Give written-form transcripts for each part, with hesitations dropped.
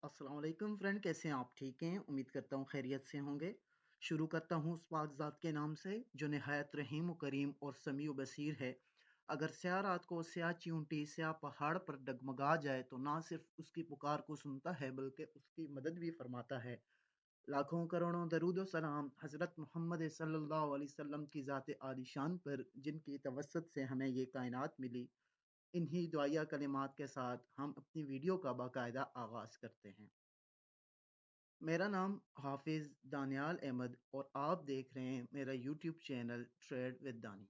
अस्सलाम वालेकुम फ्रेंड, कैसे हैं आप? ठीक हैं, उम्मीद करता हूँ खैरियत से होंगे। शुरू करता हूँ उस पाक ज़ात के नाम से जो नहायत रहीम व करीम और समी व बसीर है। अगर स्या रात को स्या चींटी स्या पहाड़ पर डगमगा जाए तो ना सिर्फ उसकी पुकार को सुनता है बल्कि उसकी मदद भी फरमाता है। लाखों करोड़ों दरूद व सलाम हज़रत मोहम्मद सल्लल्लाहु अलैहि वसल्लम की ज़ात आलिशान पर जिनकी तवस्सुत से हमें ये कायनात मिली। इन्हीं दुआया कलिमात के साथ हम अपनी वीडियो का बाकायदा आगाज़ करते हैं। मेरा नाम हाफिज़ दानियाल अहमद और आप देख रहे हैं मेरा यूट्यूब चैनल ट्रेड विद दानी।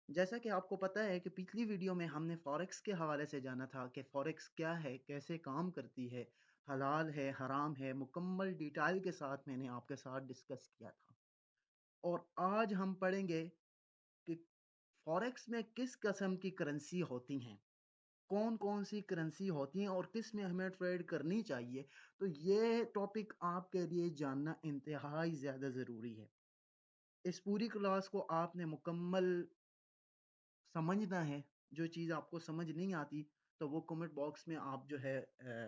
जैसा कि आपको पता है कि पिछली वीडियो में हमने फॉरेक्स के हवाले से जाना था कि फॉरेक्स क्या है, कैसे काम करती है, हलाल है, हराम है, मुकम्मल डिटेल के साथ मैंने आपके साथ डिस्कस किया था। और आज हम पढ़ेंगे कि फॉरेक्स में किस किस्म की करेंसी होती हैं, कौन-कौन सी करेंसी होती हैं और किस में हमें ट्रेड करनी चाहिए। तो ये टॉपिक आपके लिए जानना इंतहाई ज़्यादा ज़रूरी है। इस पूरी क्लास को आपने मुकम्मल समझना है। जो चीज़ आपको समझ नहीं आती तो वो कमेंट बॉक्स में आप जो है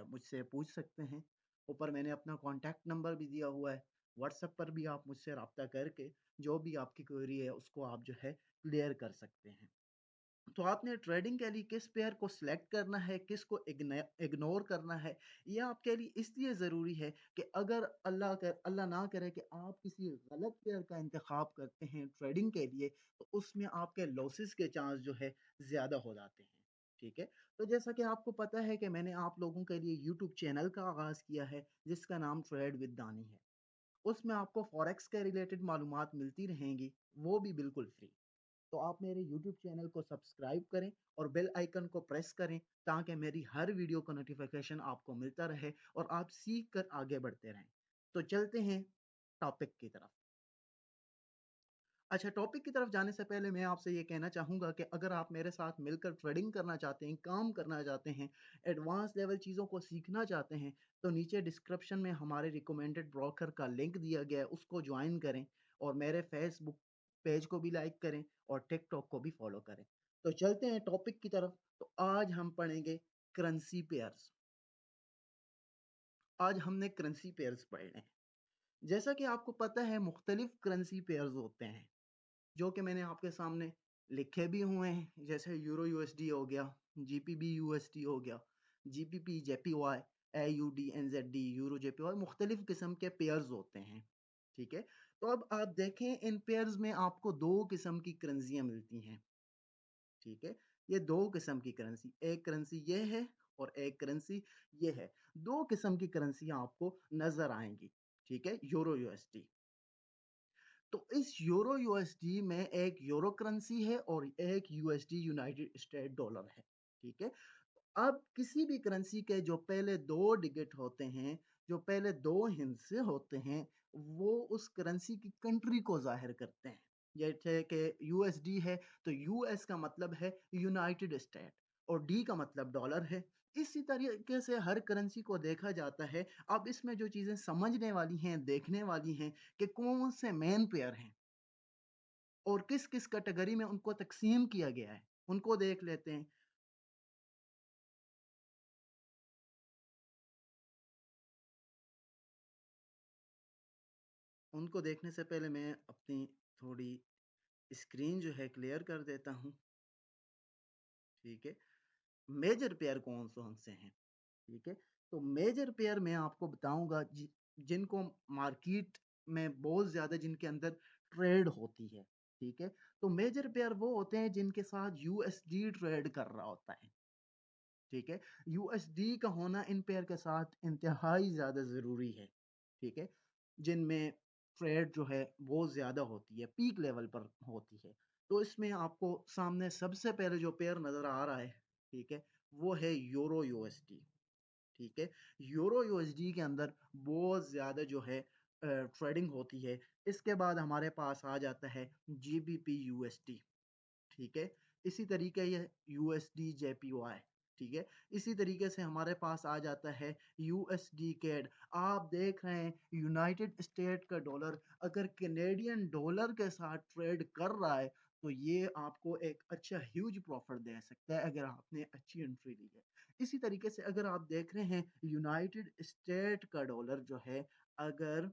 मुझसे पूछ सकते हैं। ऊपर मैंने अपना कॉन्टैक्ट नंबर भी दिया हुआ है। व्हाट्सएप पर भी आप मुझसे राब्ता करके जो भी आपकी क्वेरी है उसको आप जो है क्लियर कर सकते हैं। तो आपने ट्रेडिंग के लिए किस पेयर को सिलेक्ट करना है, किसको इग्नोर करना है, ये आपके लिए इसलिए ज़रूरी है कि अगर अल्लाह ना करे कि आप किसी गलत पेयर का इंतखाब करते हैं ट्रेडिंग के लिए, तो उसमें आपके लॉसेस के चांस जो है ज़्यादा हो जाते हैं। ठीक है? तो जैसा कि आपको पता है कि मैंने आप लोगों के लिए यूट्यूब चैनल का आगाज़ किया है, जिसका नाम ट्रेड विद दानी है। उसमें आपको फॉरेक्स के रिलेटेड मालूमात मिलती रहेंगी, वो भी बिल्कुल फ्री। तो आप मेरे यूट्यूब चैनल को सब्सक्राइब करें और बेल आइकन को प्रेस करें ताकि मेरी हर वीडियो का नोटिफिकेशन आपको मिलता रहे और आप सीख कर आगे बढ़ते रहें। तो चलते हैं टॉपिक की तरफ। अच्छा, टॉपिक की तरफ जाने से पहले मैं आपसे ये कहना चाहूँगा कि अगर आप मेरे साथ मिलकर ट्रेडिंग करना चाहते हैं, काम करना चाहते हैं, एडवांस लेवल चीज़ों को सीखना चाहते हैं, तो नीचे डिस्क्रिप्शन में हमारे रिकमेंडेड ब्रोकर का लिंक दिया गया है, उसको ज्वाइन करें और मेरे फेसबुक पेज को भी लाइक करें और टिकटॉक को भी फॉलो करें। तो चलते हैं टॉपिक की तरफ। तो आज हम पढ़ेंगे करेंसी पेयर्स। आज हमने करेंसी पेयर्स पढ़ने हैं। जैसा कि आपको पता है मुख्तलिफ करेंसी पेयर्स होते हैं जो कि मैंने आपके सामने लिखे भी हुए हैं, जैसे यूरो यूएसडी हो गया, जीपीबी यूएसडी हो गया, GBP JPY, AUD NZD, euro JPY, मुख्तलिफ किस्म के पेयर्स होते हैं। ठीक है? तो अब आप देखें इन पेयर्स में आपको दो किस्म की करेंसियां मिलती हैं। ठीक है? ये दो किस्म की करेंसी, एक करेंसी ये है और एक करेंसी ये है। दो किस्म की करेंसियां आपको नजर आएंगी। ठीक है? Euro USD. तो इस यूरो यूएसडी में एक यूरो करेंसी है और एक यूएसडी यूनाइटेड स्टेट डॉलर है। ठीक है? अब किसी भी करेंसी के जो पहले दो डिजिट होते हैं, जो पहले दो हिस्से होते हैं, वो उस करेंसी की कंट्री को जाहिर करते हैं। जैसे कि यूएसडी है तो यूएस का मतलब है यूनाइटेड स्टेट और डी का मतलब डॉलर है। इसी तरीके से हर करेंसी को देखा जाता है। अब इसमें जो चीज़ें समझने वाली हैं, देखने वाली हैं कि कौन से मेन पेयर हैं और किस किस कैटेगरी में उनको तकसीम किया गया है, उनको देख लेते हैं। उनको देखने से पहले मैं अपनी थोड़ी स्क्रीन जो है क्लियर कर देता हूँ। ठीक है? मेजर पेयर कौन कौन से हैं? ठीक है? तो मेजर पेयर मैं आपको बताऊंगा जिनको मार्केट में बहुत ज्यादा जिनके अंदर ट्रेड होती है। ठीक है? तो मेजर पेयर वो होते हैं जिनके साथ यूएसडी ट्रेड कर रहा होता है। ठीक है? यूएसडी का होना इन पेयर के साथ इंतहाई ज़्यादा ज़रूरी है। ठीक है? जिनमें ट्रेड जो है वो ज़्यादा होती है, पीक लेवल पर होती है। तो इसमें आपको सामने सबसे पहले जो पेयर नज़र आ रहा है, ठीक है? वो है यूरो यूएसडी। ठीक है? यूरो यूएसडी के अंदर बहुत ज़्यादा जो है ट्रेडिंग होती है। इसके बाद हमारे पास आ जाता है जीबीपी यूएसडी। ठीक है? इसी तरीके ये यूएसडी जेपीवाई। ठीक है? इसी तरीके से हमारे पास आ जाता है यूएसडी कैड। आप देख रहे हैं यूनाइटेड स्टेट का डॉलर अगर कैनेडियन डॉलर के साथ ट्रेड कर रहा है तो ये आपको एक अच्छा ह्यूज प्रॉफिट दे सकता है अगर आपने अच्छी एंट्री ली है। इसी तरीके से अगर आप देख रहे हैं यूनाइटेड स्टेट का डॉलर जो है, अगर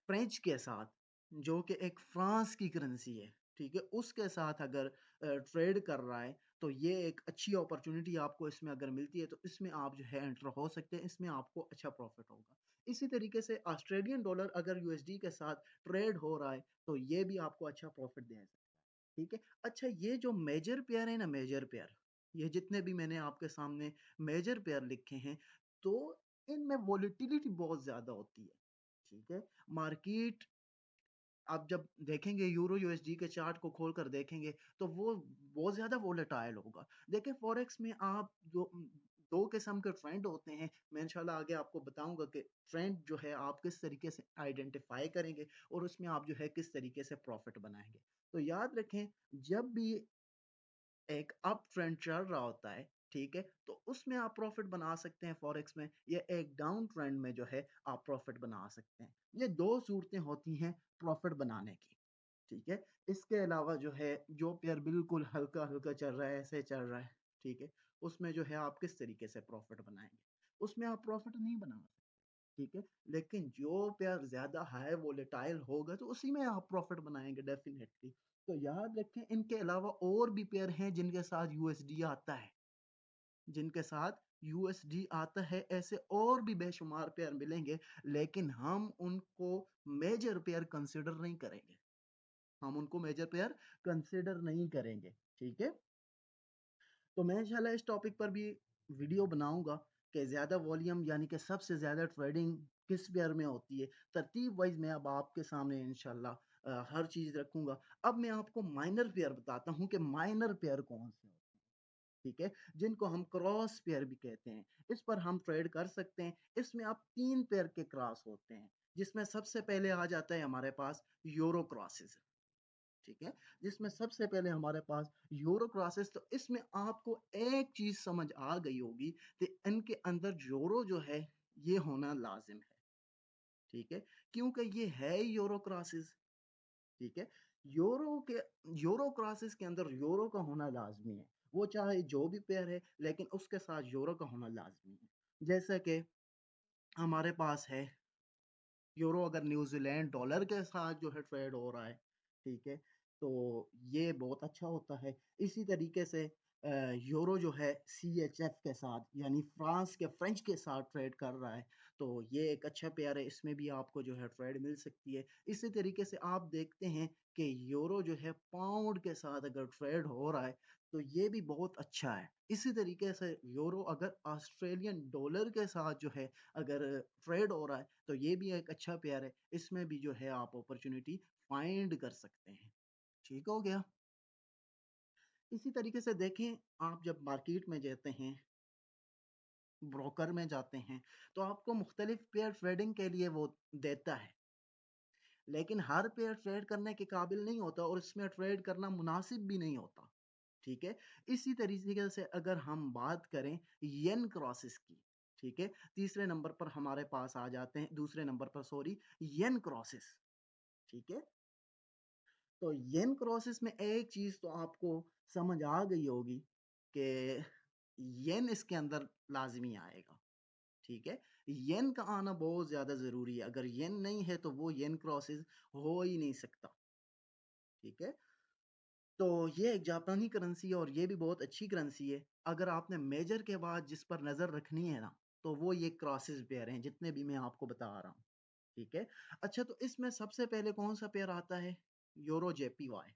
फ्रेंच के साथ, जो कि एक फ्रांस की करेंसी है, ठीक है, उसके साथ अगर ट्रेड कर रहा है, तो ये एक अच्छी अपॉर्चुनिटी आपको इसमें अगर मिलती है, तो इसमें आप जो है एंटर हो सकते हैं, इसमें आपको अच्छा प्रॉफिट होगा। इसी तरीके से ऑस्ट्रेलियन डॉलर अगर यूएसडी के साथ ट्रेड हो रहा है, तो ये भी आपको अच्छा प्रॉफिट दे सकता है, ठीक है। अच्छा, ये जो मेजर पेयर है ना, मेजर पेयर, ये जितने भी मैंने आपके सामने मेजर पेयर लिखे हैं, तो इनमें वॉलेटिलिटी बहुत ज्यादा होती है, ठीक है। मार्केट आप जब देखेंगे यूरो यूएसडी के चार्ट को खोलकर देखेंगे, तो वो बहुत ज्यादा वोलेटाइल होगा। देखिए फॉरेक्स में आप जो दो किस्म के ट्रेंड होते हैं, मैं इंशाल्लाह आगे आपको बताऊंगा कि ट्रेंड जो है आप किस तरीके से आइडेंटिफाई करेंगे और उसमें आप जो है किस तरीके से प्रॉफिट बनाएंगे। तो याद रखें, जब भी एक अप ट्रेंड चल रहा होता है, ठीक है, तो उसमें आप प्रॉफिट बना सकते हैं फॉरेक्स में, या एक डाउन ट्रेंड में जो है आप प्रॉफिट बना सकते हैं। ये दो सूरतें होती हैं प्रॉफिट बनाने की, ठीक है। इसके अलावा जो है, जो पेयर बिल्कुल हल्का हल्का चल रहा है, ऐसे चल रहा है, ठीक है, उसमें जो है आप किस तरीके से प्रॉफिट बनाएंगे, उसमें आप प्रॉफिट नहीं बना सकते, ठीक है। लेकिन जो पेयर ज्यादा हाई वोलेटाइल होगा, तो उसी में आप प्रॉफिट बनाएंगे डेफिनेटली। तो याद रखें, इनके अलावा और भी पेयर हैं जिनके साथ यूएसडी आता है, जिनके साथ यूएसडी आता है, ऐसे और भी बेशुमार पेयर मिलेंगे, लेकिन हम उनको मेजर पेयर कंसिडर नहीं करेंगे, हम उनको मेजर पेयर कंसिडर नहीं करेंगे, ठीक है। तो मैं इंशाल्लाह इस टॉपिक पर भी वीडियो बनाऊंगा कि ज्यादा वॉल्यूम यानी कि सबसे ज्यादा ट्रेडिंग किस पेयर में होती है, तरतीब वाइज मैं अब आपके सामने इंशाल्लाह हर चीज रखूंगा। अब मैं आपको माइनर पेयर बताता हूं कि माइनर पेयर कौन से होते हैं, ठीक है, जिनको हम क्रॉस पेयर भी कहते हैं। इस पर हम ट्रेड कर सकते हैं। इसमें आप तीन पेयर के क्रॉस होते हैं, जिसमें सबसे पहले आ जाता है हमारे पास यूरो क्रॉसेस, ठीक है, जिसमें सबसे पहले हमारे पास यूरो क्रॉसेस। तो इसमें आपको एक चीज समझ आ गई होगी कि इनके अंदर यूरो जो है ये होना लाजिम है, ठीक है, क्योंकि ये है यूरो क्रॉसेस, ठीक है। यूरो के यूरो क्रॉसेस के अंदर यूरो का होना लाजमी है, वो चाहे जो भी पेयर है, लेकिन उसके साथ यूरो का होना लाजमी है। जैसे कि हमारे पास है यूरो, अगर न्यूजीलैंड डॉलर के साथ जो है ट्रेड हो रहा है, ठीक है, तो ये बहुत अच्छा होता है। इसी तरीके से यूरो जो है CHF के साथ यानी फ्रांस के फ्रेंच के साथ ट्रेड कर रहा है, तो ये एक अच्छा पेयर है, इसमें भी आपको जो है ट्रेड मिल सकती है। इसी तरीके से आप देखते हैं कि यूरो जो है पाउंड के साथ अगर ट्रेड हो रहा है, तो ये भी बहुत अच्छा है। इसी तरीके से यूरो अगर ऑस्ट्रेलियन डॉलर के साथ जो है अगर ट्रेड हो रहा है, तो ये भी एक अच्छा पेयर है, इसमें भी जो है आप अपॉर्चुनिटी फाइंड कर सकते हैं, ठीक हो गया। इसी तरीके से देखें, आप जब मार्केट में जाते हैं, ब्रोकर में जाते हैं, तो आपको मुख्तलिफ पेयर ट्रेडिंग के लिए वो देता है, लेकिन हर पेयर ट्रेड करने के काबिल नहीं होता और इसमें ट्रेड करना मुनासिब भी नहीं होता, ठीक है। इसी तरीके से अगर हम बात करें येन क्रॉसेस की, ठीक है, तीसरे नंबर पर हमारे पास आ जाते हैं, दूसरे नंबर पर सॉरी, येन क्रॉसेस, ठीक है। तो येन क्रॉसेस में एक चीज तो आपको समझ आ गई होगी कि येन इसके अंदर लाजमी आएगा, ठीक है। येन का आना बहुत ज्यादा जरूरी है, अगर येन नहीं है तो वो येन क्रॉसेस हो ही नहीं सकता, ठीक है। तो ये एक जापानी करेंसी है और ये भी बहुत अच्छी करेंसी है। अगर आपने मेजर के बाद जिस पर नजर रखनी है ना, तो वो ये क्रॉसेस पेयर हैं जितने भी मैं आपको बता रहा हूँ, ठीक है। अच्छा, तो इसमें सबसे पहले कौन सा पेयर आता है? यूरो JPY,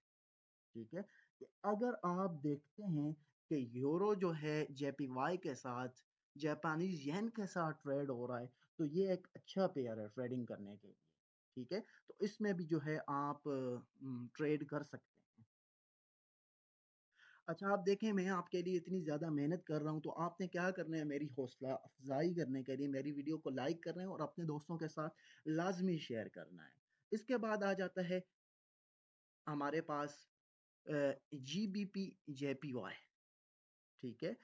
ठीक है। कि अगर आप देखते हैं कि यूरो जो है JPY के साथ जापानीज येन के साथ ट्रेड हो रहा है, तो ये एक अच्छा पेयर है ट्रेडिंग करने के लिए, ठीक है। तो इसमें भी जो है आप ट्रेड कर सकते हैं। अच्छा, आप देखें, मैं आपके लिए इतनी ज़्यादा मेहनत कर रहा हूँ, तो आपने क्या करना है, मेरी हौसला अफजाई करने के लिए मेरी वीडियो को लाइक करना है और अपने दोस्तों के साथ लाजमी शेयर करना है। इसके बाद आ जाता है हमारे पास GBP JPY, ठीक है।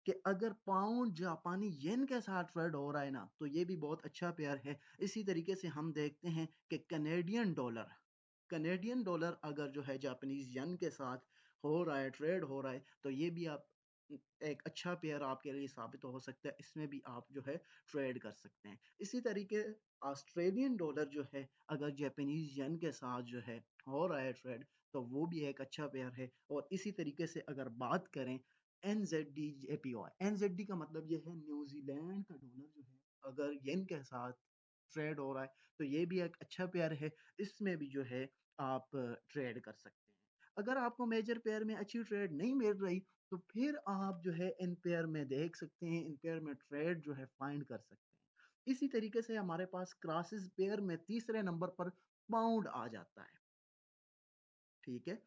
कि अगर पाउंड जापानी येन के साथ ट्रेड हो रहा है ना, तो ये भी बहुत अच्छा पेयर है। इसी तरीके से हम देखते हैं कि कनेडियन डॉलर, कनेडियन डॉलर अगर जो है जापानीज़ येन के साथ हो रहा है, ट्रेड हो रहा है, तो ये भी आप एक अच्छा पेयर आपके लिए साबित हो सकता है। इसमें भी आप जो है ट्रेड कर सकते हैं। इसी तरीके ऑस्ट्रेलियन डॉलर जो है अगर जापानीज़ येन के साथ जो है हो रहा है ट्रेड, तो वो भी एक अच्छा पेयर है। और इसी तरीके से अगर बात करें एनज़ेड-डी-जेपीवाई, एनज़ेड-डी का मतलब ये है न्यूज़ीलैंड का डॉलर जो है अगर येन के साथ ट्रेड हो रहा है, तो ये भी एक अच्छा पेयर है। इसमें भी जो है आप ट्रेड कर सकते हैं। अगर आपको मेजर पेयर में अच्छी ट्रेड नहीं मिल रही, तो फिर आप जो है इन पेयर में देख सकते हैं, इन पेयर में ट्रेड जो है फाइंड कर सकते हैं। इसी तरीके से हमारे पास क्रॉसेस पेयर में तीसरे नंबर पर पाउंड आ जाता है, ठीक है?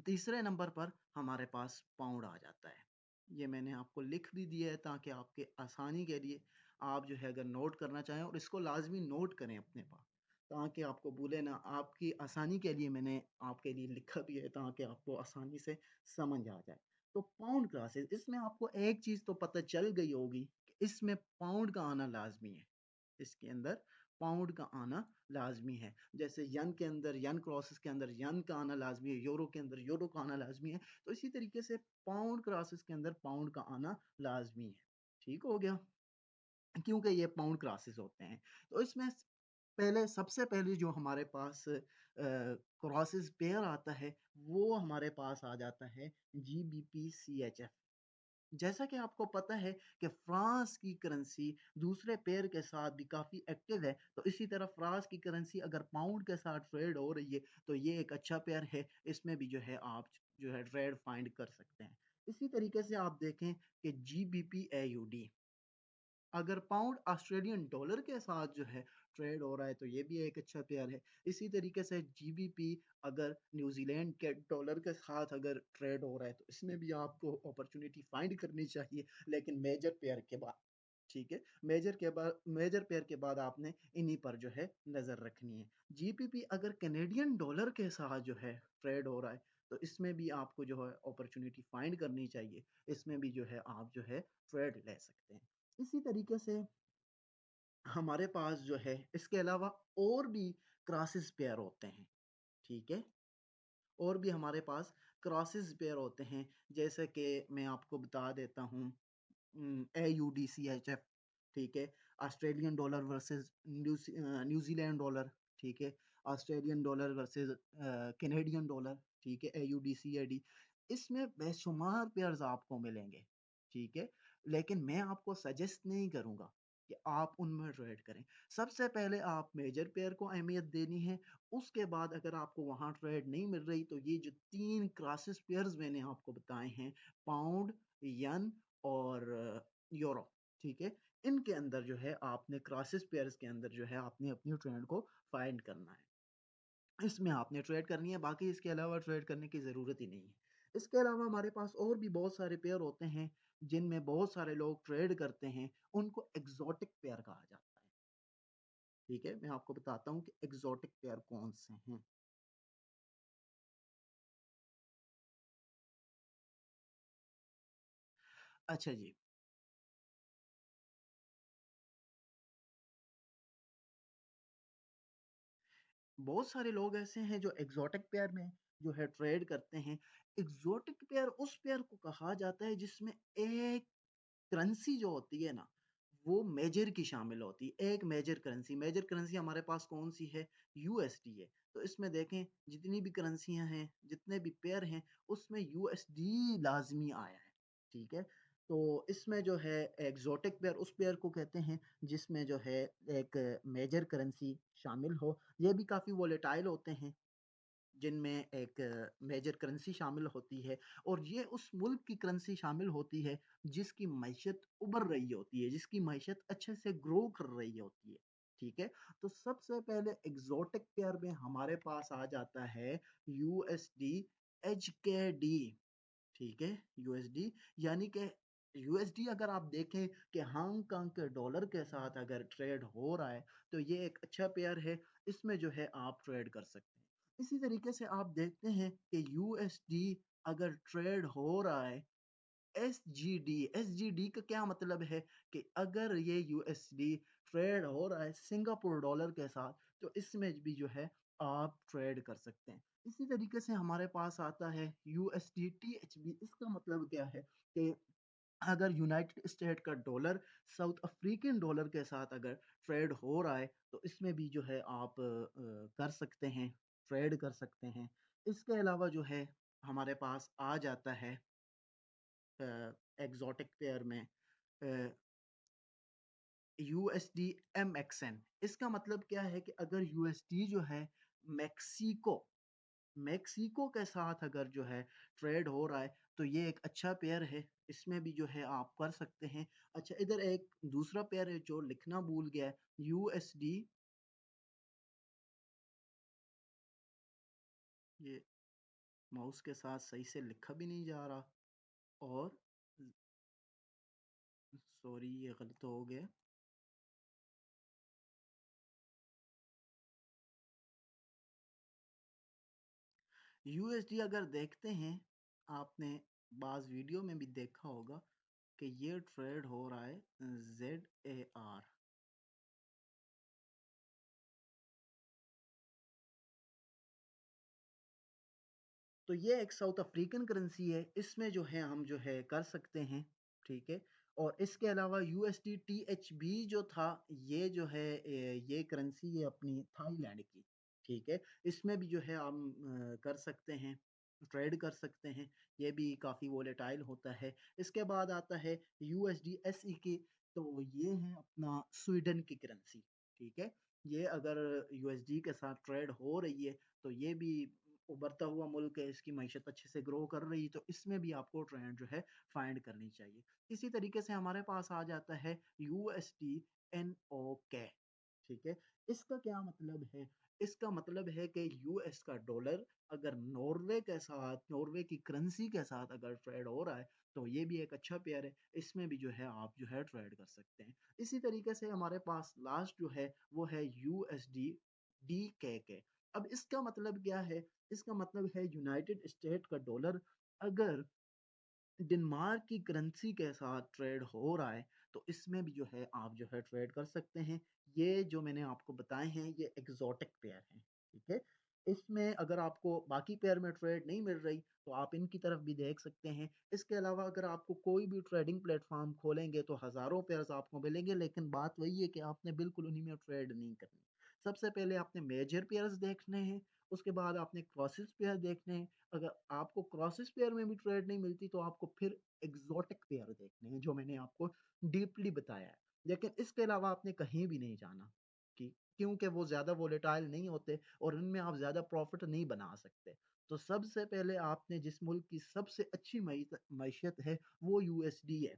तीसरे नंबर पर हमारे पास पाउंड आ जाता है। ये मैंने आपको लिख भी दिया है ताकि आपके आसानी के लिए आप जो है अगर नोट करना चाहें और इसको लाज़मी नोट करें अपने पास, ताकि आपको भूले ना। आपकी आसानी के लिए मैंने आपके लिए लिखा भी है ताकि आपको आसानी से समझ आ जाए। तो पाउंड क्लासेस इसमें आपको एक चीज़ तो पता चल गई होगी कि इसमें पाउंड का आना लाज़मी है। इसके अंदर पाउंड का आना लाज़मी है। जैसे यन के अंदर यन क्रॉसेस के अंदर यन का आना लाज़मी है, यूरो के अंदर यूरो का आना लाज़मी है। तो इसी तरीके से पाउंड क्रॉसेस के अंदर पाउंड का आना लाज़मी है। ठीक हो गया? क्योंकि ये पाउंड क्लासेस होते हैं। तो इसमें पहले सबसे पहले जो हमारे पास क्रॉसेस पेयर आता है, वो हमारे पास आ जाता है जीबीपी सीएचएफ। जैसा कि आपको पता है कि फ्रांस की करेंसी दूसरे पेयर के साथ भी काफ़ी एक्टिव है, तो इसी तरह फ्रांस की करेंसी अगर पाउंड के साथ ट्रेड हो रही है, तो ये एक अच्छा पेयर है। इसमें भी जो है आप जो है ट्रेड फाइंड कर सकते हैं। इसी तरीके से आप देखें कि जीबीपी एयूडी अगर पाउंड ऑस्ट्रेलियन डॉलर के साथ जो है ट्रेड हो रहा है, तो ये भी एक अच्छा पेयर है। इसी तरीके से जीबीपी अगर न्यूजीलैंड के डॉलर के साथ अगर ट्रेड हो रहा है, तो इसमें भी आपको अपॉर्चुनिटी फाइंड करनी चाहिए, लेकिन मेजर पेयर के बाद। ठीक है? मेजर पेयर के बाद आपने इन्हीं पर जो है नज़र रखनी है। जीबीपी अगर कैनेडियन डॉलर के साथ जो है ट्रेड हो रहा है, तो इसमें भी आपको जो है अपॉर्चुनिटी फाइंड करनी चाहिए। इसमें भी जो है आप जो है ट्रेड ले सकते हैं। इसी तरीके से हमारे पास जो है इसके अलावा और भी क्रॉसेस पेयर होते हैं, ठीक है? और भी हमारे पास क्रॉसेस पेयर होते हैं, जैसे कि मैं आपको बता देता हूँ AUDCHF, ठीक है? Australian dollar versus New Zealand dollar, ठीक है? Australian dollar versus Canadian dollar, ठीक है? AUDCAD इसमें बेशुमार पेयर्स आपको मिलेंगे, ठीक है? लेकिन मैं आपको सजेस्ट नहीं करूँगा कि आप उनमें ट्रेड करें। सबसे पहले आप मेजर पेयर को अहमियत देनी है, उसके बाद अगर आपको वहाँ ट्रेड नहीं मिल रही, तो ये जो 3 क्रॉसेस पेयर्स मैंने आपको बताए हैं, पाउंड, यन और यूरो, ठीक है? इनके अंदर जो है आपने क्रॉसेस पेयर्स के अंदर जो है आपने अपनी ट्रेड को फाइंड करना है। इसमें आपने ट्रेड करनी है, बाकी इसके अलावा ट्रेड करने की ज़रूरत ही नहीं है। इसके अलावा हमारे पास और भी बहुत सारे पेयर होते हैं, जिनमें बहुत सारे लोग ट्रेड करते हैं, उनको एक्सोटिक पेयर कहा जाता है, ठीक है? मैं आपको बताता हूँ कि एक्सोटिक पेयर कौन-से हैं। अच्छा जी। बहुत सारे लोग ऐसे हैं जो एक्सोटिक पेयर में जो है ट्रेड करते हैं। एक्सोटिक पेयर उस पेयर को कहा जाता है जिसमें एक करेंसी जो होती है ना, वो मेजर की शामिल होती है। एक मेजर करेंसी हमारे पास कौन-सी है? यूएसडी है। तो इसमें देखें जितनी भी करेंसियाँ हैं, जितने भी पेयर हैं, उसमें यूएसडी लाज़मी आया है। ठीक है? तो इसमें जो है एक्सोटिक पेयर उस पेयर को कहते हैं जिसमें जो है एक मेजर करेंसी शामिल हो। ये भी काफ़ी वोलेटाइल होते हैं। जिनमें एक मेजर करेंसी शामिल होती है और ये उस मुल्क की करेंसी शामिल होती है जिसकी मईशत उभर रही होती है, जिसकी मईशत अच्छे से ग्रो कर रही होती है, ठीक है? तो सबसे पहले एक्सोटिक पेयर में हमारे पास आ जाता है यूएसडी एचकेडी, ठीक है? यूएसडी यानी कि यूएसडी अगर आप देखें कि हांगकांग के डॉलर के साथ अगर ट्रेड हो रहा है, तो ये एक अच्छा पेयर है, इसमें जो है आप ट्रेड कर सकते हैं। इसी तरीके से आप देखते हैं कि यूएसडी अगर ट्रेड हो रहा है एसजीडी, एसजीडी का क्या मतलब है कि अगर ये यूएसडी ट्रेड हो रहा है सिंगापुर डॉलर के साथ, तो इसमें भी जो है आप ट्रेड कर सकते हैं। इसी तरीके से हमारे पास आता है USDTHB। इसका मतलब क्या है कि अगर यूनाइटेड स्टेट का डॉलर साउथ अफ्रीकन डॉलर के साथ अगर ट्रेड हो रहा है तो इसमें भी जो है आप कर सकते हैं, ट्रेड कर सकते हैं। इसके अलावा जो है हमारे पास आ जाता है एग्जॉटिक पेयर में USD MXN। इसका मतलब क्या है कि अगर USD जो है मैक्सिको मेक्सिको के साथ अगर जो है ट्रेड हो रहा है तो ये एक अच्छा पेयर है। इसमें भी जो है आप कर सकते हैं। अच्छा, इधर एक दूसरा पेयर है जो लिखना भूल गया है, यूएसडी। ये माउस के साथ सही से लिखा भी नहीं जा रहा, और सॉरी ये गलत हो गया। यूएसडी अगर देखते हैं, आपने बाज वीडियो में भी देखा होगा कि ये ट्रेड हो रहा है ZAR। तो ये एक साउथ अफ्रीकन करेंसी है, इसमें जो है हम जो है कर सकते हैं, ठीक है। और इसके अलावा यूएसडी टीएचबी जो था, ये जो है ये करेंसी है अपनी थाईलैंड की, ठीक है। इसमें भी जो है हम कर सकते हैं, ट्रेड कर सकते हैं। ये भी काफ़ी वोलेटाइल होता है। इसके बाद आता है यूएसडी एसईके। तो ये है अपना स्वीडन की करेंसी, ठीक है। ये अगर यूएसडी के साथ ट्रेड हो रही है तो ये भी उभरता हुआ मुल्क है, इसकी मईशत अच्छे से ग्रो कर रही, तो इसमें भी आपको ट्रेंड जो है फाइंड करनी चाहिए। इसी तरीके से हमारे पास आ जाता है USD NOK, ठीक है। इसका क्या मतलब है? इसका मतलब है कि यूएस का डॉलर अगर नॉर्वे के साथ, नॉर्वे की करेंसी के साथ अगर ट्रेड हो रहा है तो ये भी एक अच्छा पेयर है। इसमें भी जो है आप जो है ट्रेड कर सकते हैं। इसी तरीके से हमारे पास लास्ट जो है वो है USD DKK। अब इसका मतलब क्या है? इसका मतलब है यूनाइटेड स्टेट का डॉलर अगर डेनमार्क की करेंसी के साथ ट्रेड हो रहा है तो इसमें भी जो है आप जो है ट्रेड कर सकते हैं। ये जो मैंने आपको बताए हैं ये एग्जॉटिक पेयर हैं, ठीक है। इसमें अगर आपको बाकी पेयर में ट्रेड नहीं मिल रही तो आप इनकी तरफ भी देख सकते हैं। इसके अलावा अगर आपको कोई भी ट्रेडिंग प्लेटफॉर्म खोलेंगे तो हज़ारों पेयर्स आपको मिलेंगे, लेकिन बात वही है कि आपने बिल्कुल उन्हीं में ट्रेड नहीं करनी। सबसे पहले आपने मेजर पेयर्स देखने हैं, उसके बाद आपने क्रॉसेस पेयर देखने हैं। अगर आपको क्रॉसेस पेयर में भी ट्रेड नहीं मिलती तो आपको फिर एग्जॉटिक पेयर देखने हैं, जो मैंने आपको डीपली बताया है। लेकिन इसके अलावा आपने कहीं भी नहीं जाना, कि क्योंकि वो ज़्यादा वोलेटाइल नहीं होते और इनमें आप ज़्यादा प्रॉफिट नहीं बना सकते। तो सबसे पहले आपने जिस मुल्क की सबसे अच्छी मईशत है वो यूएसडी है,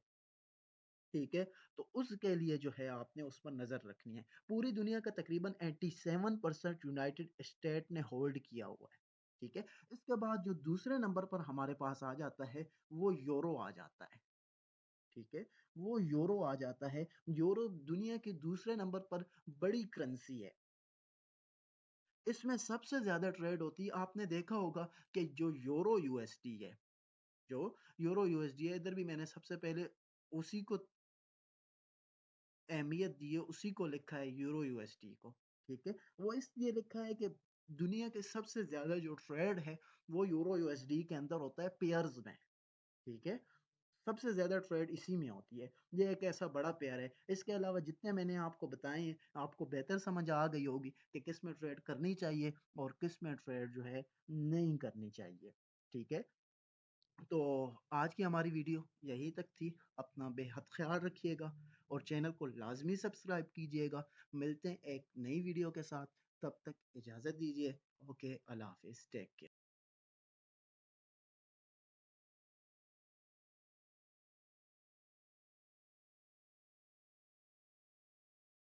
ठीक है। तो उसके लिए जो है आपने उस पर नज़र रखनी है। पूरी दुनिया का तकरीबन 87% यूनाइटेड स्टेट ने होल्ड किया हुआ है, ठीक है। इसके बाद जो दूसरे नंबर पर हमारे पास आ जाता है वो यूरो आ जाता है, ठीक है। वो यूरो आ जाता है। यूरो दुनिया के दूसरे नंबर पर बड़ी करेंसी है। इसमें सबसे ज़्यादा ट्रेड होती है। आपने देखा होगा कि जो यूरो यूएसडी है, जो यूरो यूएसडी है, इधर भी मैंने सबसे पहले उसी को अहमियत दी है, उसी को लिखा है यूरो यूएसडी को, ठीक है। वो इसलिए लिखा है कि दुनिया के सबसे ज़्यादा जो ट्रेड है वो यूरो यूएसडी के अंदर होता है पेयर्स में, ठीक है। सबसे ज़्यादा ट्रेड इसी में होती है। ये एक ऐसा बड़ा पेयर है। इसके अलावा जितने मैंने आपको बताए हैं, आपको बेहतर समझ आ गई होगी कि किस में ट्रेड करनी चाहिए और किस में ट्रेड जो है नहीं करनी चाहिए, ठीक है। तो आज की हमारी वीडियो यहीं तक थी। अपना बेहद ख्याल रखिएगा और चैनल को लाजमी सब्सक्राइब कीजिएगा। मिलते हैं एक नई वीडियो के साथ, तब तक इजाज़त दीजिए। ओके, अल्लाह हाफिज़, टेक केयर।